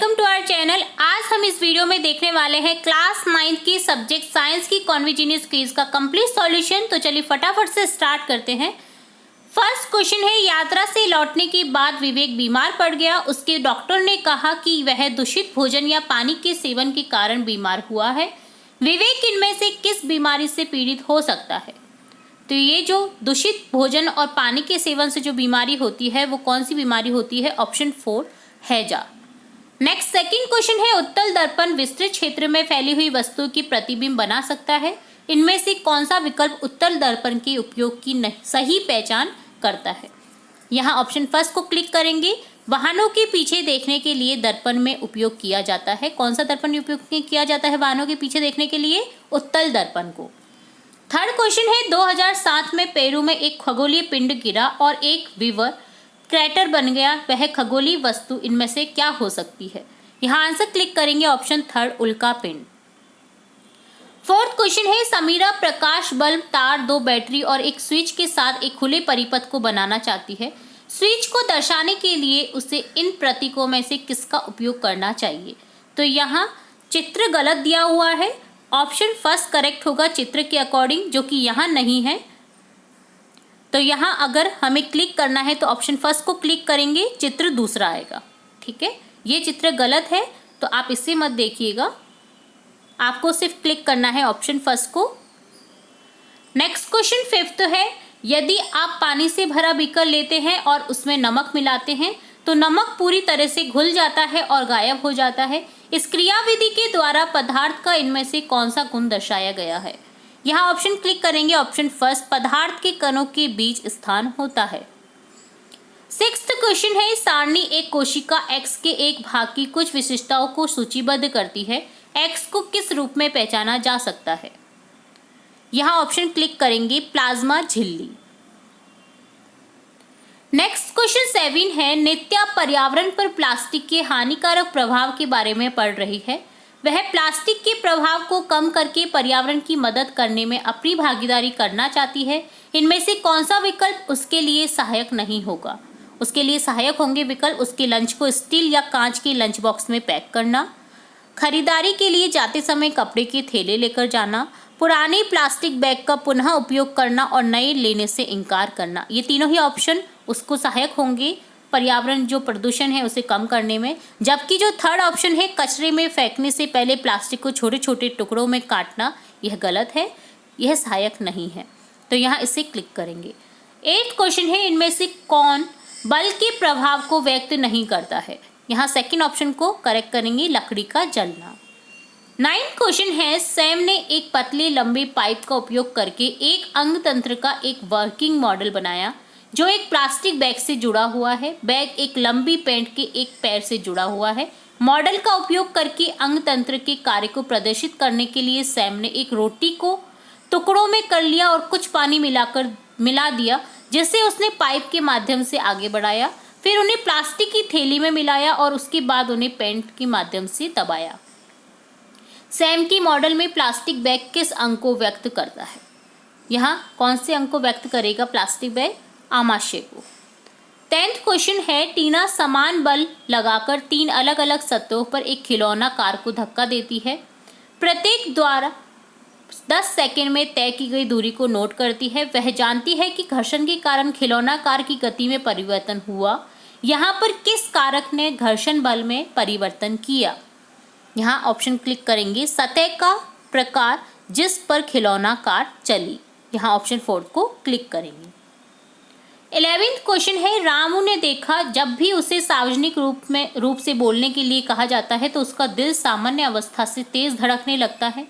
Welcome to our channel. आज हम इस वीडियो में देखने वाले हैं क्लास 9th की सब्जेक्ट साइंस की कॉन्टिन्यूअस क्विज का कंप्लीट सॉल्यूशन। तो चलिए फटाफट से स्टार्ट करते हैं। फर्स्ट क्वेश्चन है, यात्रा से लौटने के बाद विवेक बीमार पड़ गया। उसके डॉक्टर ने कहा कि वह दूषित भोजन या पानी के सेवन के कारण बीमार हुआ है। विवेक इनमें से किस बीमारी से पीड़ित हो सकता है? तो ये जो दूषित भोजन और पानी के सेवन से जो बीमारी होती है वो कौन सी बीमारी होती है? ऑप्शन 4 हैजा। नेक्स्ट सेकंड क्वेश्चन है, उत्तल दर्पण विस्तृत क्षेत्र में फैली हुई वस्तु की प्रतिबिंब बना सकता है। इनमें से कौन सा विकल्प उत्तल दर्पण के उपयोग की सही पहचान करता है? यहाँ ऑप्शन फर्स्ट को क्लिक करेंगे। वाहनों के पीछे देखने के लिए दर्पण में उपयोग किया जाता है। कौन सा दर्पण उपयोग किया जाता है वाहनों के पीछे देखने के लिए? उत्तल दर्पण को। थर्ड क्वेश्चन है, 2007 में पेरू में एक खगोलीय पिंड गिरा और एक विवर क्रैटर बन गया। वह खगोलीय वस्तु इनमें से क्या हो सकती है? यहाँ आंसर क्लिक करेंगे ऑप्शन थर्ड, उल्का पिंड। फोर्थ क्वेश्चन है, समीरा प्रकाश बल्ब, तार, 2 बैटरी और एक स्विच के साथ एक खुले परिपथ को बनाना चाहती है। स्विच को दर्शाने के लिए उसे इन प्रतीकों में से किसका उपयोग करना चाहिए? तो यहाँ चित्र गलत दिया हुआ है। ऑप्शन फर्स्ट करेक्ट होगा चित्र के अकॉर्डिंग, जो कि यहाँ नहीं है। तो यहाँ अगर हमें क्लिक करना है तो ऑप्शन फर्स्ट को क्लिक करेंगे, चित्र दूसरा आएगा। ठीक है, ये चित्र गलत है तो आप इसे मत देखिएगा, आपको सिर्फ क्लिक करना है ऑप्शन फर्स्ट को। नेक्स्ट क्वेश्चन फिफ्थ है, यदि आप पानी से भरा बीकर लेते हैं और उसमें नमक मिलाते हैं तो नमक पूरी तरह से घुल जाता है और गायब हो जाता है। इस क्रियाविधि के द्वारा पदार्थ का इनमें से कौन सा गुण दर्शाया गया है? यहाँ ऑप्शन क्लिक करेंगे ऑप्शन फर्स्ट, पदार्थ के कणों के बीच स्थान होता है। सिक्स्थ क्वेश्चन है, सारणी एक कोशिका एक्स के एक भाग की कुछ विशेषताओं को सूचीबद्ध करती है। एक्स को किस रूप में पहचाना जा सकता है? यहाँ ऑप्शन क्लिक करेंगे प्लाज्मा झिल्ली। नेक्स्ट क्वेश्चन 7 है, नित्या पर्यावरण पर प्लास्टिक के हानिकारक प्रभाव के बारे में पढ़ रही है। वह प्लास्टिक के प्रभाव को कम करके पर्यावरण की मदद करने में अपनी भागीदारी करना चाहती है। इनमें से कौन सा विकल्प उसके लिए सहायक नहीं होगा? उसके लिए सहायक होंगे विकल्प उसके लंच को स्टील या कांच के लंच बॉक्स में पैक करना, खरीदारी के लिए जाते समय कपड़े के थैले लेकर जाना, पुराने प्लास्टिक बैग का पुनः उपयोग करना और नए लेने से इनकार करना। ये तीनों ही ऑप्शन उसको सहायक होंगे पर्यावरण जो प्रदूषण है उसे कम करने में। जबकि जो थर्ड ऑप्शन है, कचरे में फेंकने से पहले प्लास्टिक को छोटे छोटे टुकड़ों में काटना, यह गलत है, यह सहायक नहीं है। तो यहाँ इसे क्लिक करेंगे। 8th क्वेश्चन है, इनमें से कौन बल के प्रभाव को व्यक्त नहीं करता है? यहाँ सेकंड ऑप्शन को करेक्ट करेंगे, लकड़ी का जलना। 9th क्वेश्चन है, सैम ने एक पतले लंबे पाइप का उपयोग करके एक अंग तंत्र का एक वर्किंग मॉडल बनाया जो एक प्लास्टिक बैग से जुड़ा हुआ है। बैग एक लंबी पेंट के एक पैर से जुड़ा हुआ है। मॉडल का उपयोग करके अंग तंत्र के कार्य को प्रदर्शित करने के लिए सैम ने एक रोटी को टुकड़ों में कर लिया और कुछ पानी मिला दिया, जिससे उसने पाइप के माध्यम से आगे बढ़ाया। फिर उन्हें प्लास्टिक की थैली में मिलाया और उसके बाद उन्हें पेंट के माध्यम से दबाया। सैम की मॉडल में प्लास्टिक बैग किस अंग को व्यक्त करता है? यहाँ कौन से अंग को व्यक्त करेगा प्लास्टिक बैग? आमाशय को। 10th क्वेश्चन है, टीना समान बल लगाकर 3 अलग अलग सतहों पर एक खिलौना कार को धक्का देती है। प्रत्येक द्वारा 10 सेकंड में तय की गई दूरी को नोट करती है। वह जानती है कि घर्षण के कारण खिलौना कार की गति में परिवर्तन हुआ। यहाँ पर किस कारक ने घर्षण बल में परिवर्तन किया? यहाँ ऑप्शन क्लिक करेंगे, सतह का प्रकार जिस पर खिलौना कार चली। यहाँ ऑप्शन 4 को क्लिक करेंगे। 11th क्वेश्चन है, रामू ने देखा जब भी उसे सार्वजनिक रूप से बोलने के लिए कहा जाता है तो उसका दिल सामान्य अवस्था से तेज धड़कने लगता है,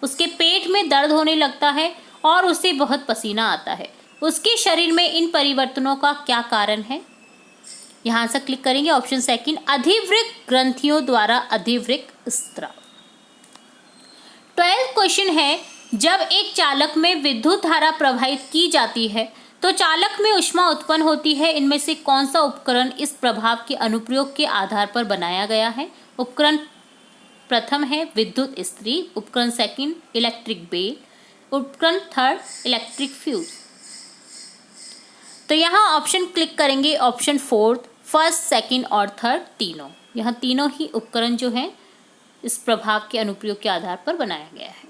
उसके पेट में दर्द होने लगता है और उसे बहुत पसीना आता है। उसके शरीर में इन परिवर्तनों का क्या कारण है? यहाँ से क्लिक करेंगे ऑप्शन सेकंड, अधिवृक्क ग्रंथियों द्वारा अधिवृक्क स्त्राव। 12th क्वेश्चन है, जब एक चालक में विद्युत धारा प्रवाहित की जाती है तो चालक में ऊष्मा उत्पन्न होती है। इनमें से कौन सा उपकरण इस प्रभाव के अनुप्रयोग के आधार पर बनाया गया है? उपकरण प्रथम है विद्युत इस्त्री, उपकरण सेकंड इलेक्ट्रिक बेल, उपकरण थर्ड इलेक्ट्रिक फ्यूज। तो यहाँ ऑप्शन क्लिक करेंगे ऑप्शन 4 फर्स्ट, सेकंड और थर्ड तीनों। यहाँ तीनों ही उपकरण जो हैं इस प्रभाव के अनुप्रयोग के आधार पर बनाया गया है।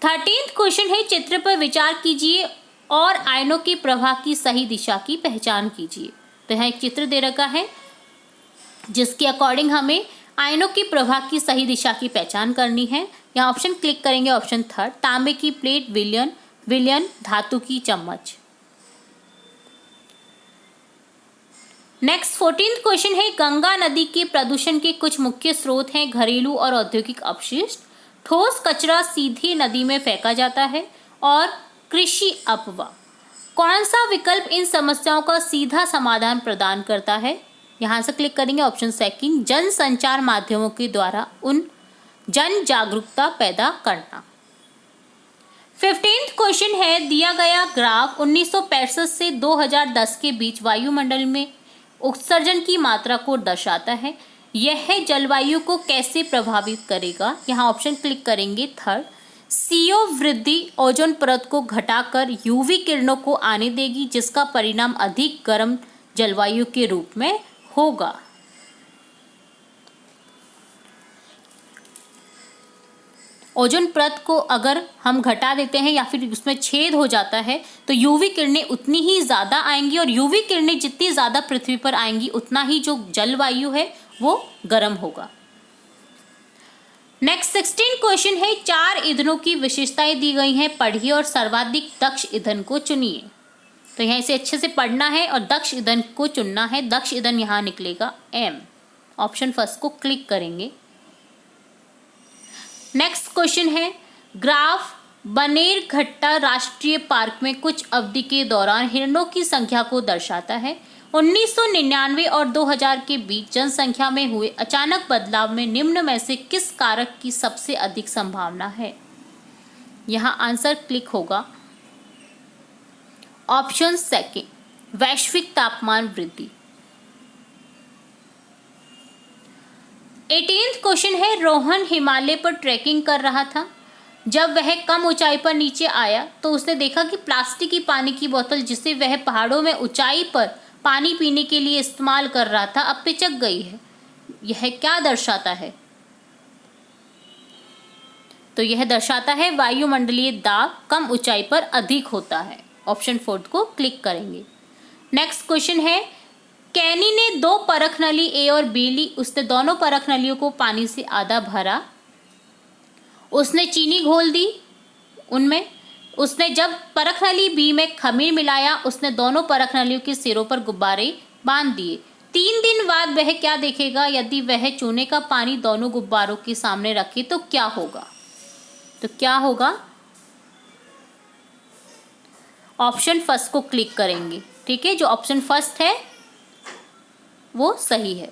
13th क्वेश्चन है, चित्र पर विचार कीजिए और आयनों के प्रवाह की सही दिशा की पहचान कीजिए। तो यहाँ एक चित्र दे रखा है जिसके अकॉर्डिंग हमें आयनों की प्रवाह की सही दिशा की पहचान करनी है। यहाँ ऑप्शन क्लिक करेंगे, ऑप्शन थर्ड, तांबे की प्लेट, विलयन, धातु की चम्मच। नेक्स्ट 14th क्वेश्चन है, गंगा नदी के प्रदूषण के कुछ मुख्य स्रोत हैं घरेलू और औद्योगिक अपशिष्ट, ठोस कचरा सीधे नदी में फेंका जाता है और कृषि अपवाह। कौन सा विकल्प इन समस्याओं का सीधा समाधान प्रदान करता है? यहाँ से क्लिक करेंगे, ऑप्शन सेकंड, जन संचार माध्यमों के द्वारा उन जन जागरूकता पैदा करना। 15th क्वेश्चन है, दिया गया ग्राफ 1965 से 2010 के बीच वायुमंडल में उत्सर्जन की मात्रा को दर्शाता है। यह जलवायु को कैसे प्रभावित करेगा? यहाँ ऑप्शन क्लिक करेंगे, थर्ड, CO वृद्धि ओजोन परत को घटाकर UV किरणों को आने देगी जिसका परिणाम अधिक गर्म जलवायु के रूप में होगा। ओजोन परत को अगर हम घटा देते हैं या फिर उसमें छेद हो जाता है तो UV किरणें उतनी ही ज़्यादा आएंगी और UV किरणें जितनी ज़्यादा पृथ्वी पर आएंगी उतना ही जो जलवायु है वो गर्म होगा। नेक्स्ट 16 क्वेश्चन है, 4 ईंधनों की विशेषताएं दी गई हैं, पढ़िए और सर्वाधिक दक्ष ईंधन को चुनिए। तो यहाँ इसे अच्छे से पढ़ना है और दक्ष ईंधन को चुनना है। दक्ष ईंधन यहाँ निकलेगा M। ऑप्शन फर्स्ट को क्लिक करेंगे। नेक्स्ट क्वेश्चन है, ग्राफ बनेरघट्टा राष्ट्रीय पार्क में कुछ अवधि के दौरान हिरणों की संख्या को दर्शाता है। 1999 और 2000 के बीच जनसंख्या में हुए अचानक बदलाव में निम्न में से किस कारक की सबसे अधिक संभावना है? यहाँ आंसर क्लिक होगा, ऑप्शन सेकंड, वैश्विक तापमान वृद्धि। 18th क्वेश्चन है, रोहन हिमालय पर ट्रैकिंग कर रहा था। जब वह कम ऊंचाई पर नीचे आया तो उसने देखा कि प्लास्टिक की पानी की बोतल जिसे वह पहाड़ों में ऊंचाई पर पानी पीने के लिए इस्तेमाल कर रहा था अब पिचक गई है। यह क्या दर्शाता है? तो यह दर्शाता है वायुमंडलीय दाब कम ऊंचाई पर अधिक होता है। ऑप्शन फोर्थ को क्लिक करेंगे। नेक्स्ट क्वेश्चन है, कैनी ने 2 परख नली A और B ली। उसने दोनों परख नलियों को पानी से आधा भरा। उसने चीनी घोल दी उनमें। उसने जब परख नली B में खमीर मिलाया, उसने दोनों परख नलियों के सिरों पर गुब्बारे बांध दिए। 3 दिन बाद वह क्या देखेगा? यदि वह चूने का पानी दोनों गुब्बारों के सामने रखे तो क्या होगा? तो क्या होगा? ऑप्शन फर्स्ट को क्लिक करेंगे। ठीक है, जो ऑप्शन फर्स्ट है वो सही है।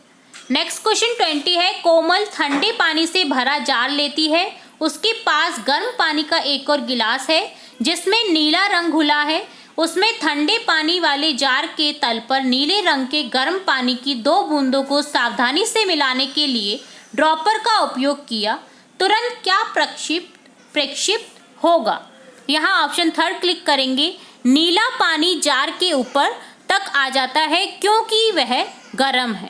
नेक्स्ट क्वेश्चन 20 है, कोमल ठंडे पानी से भरा जार लेती है। उसके पास गर्म पानी का एक और गिलास है जिसमें नीला रंग घुला है। उसमें ठंडे पानी वाले जार के तल पर नीले रंग के गर्म पानी की 2 बूंदों को सावधानी से मिलाने के लिए ड्रॉपर का उपयोग किया। तुरंत क्या प्रक्षिप्त होगा? यहाँ ऑप्शन थर्ड क्लिक करेंगे। नीला पानी जार के ऊपर तक आ जाता है क्योंकि वह गर्म है।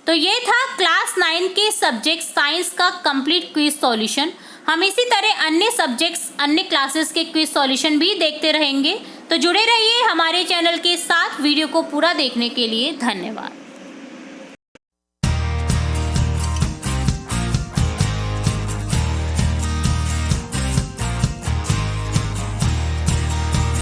तो ये था क्लास 9 के सब्जेक्ट साइंस का कंप्लीट क्विज सॉल्यूशन। हम इसी तरह अन्य सब्जेक्ट्स, अन्य क्लासेस के क्विज सॉल्यूशन भी देखते रहेंगे। तो जुड़े रहिए हमारे चैनल के साथ। वीडियो को पूरा देखने के लिए धन्यवाद।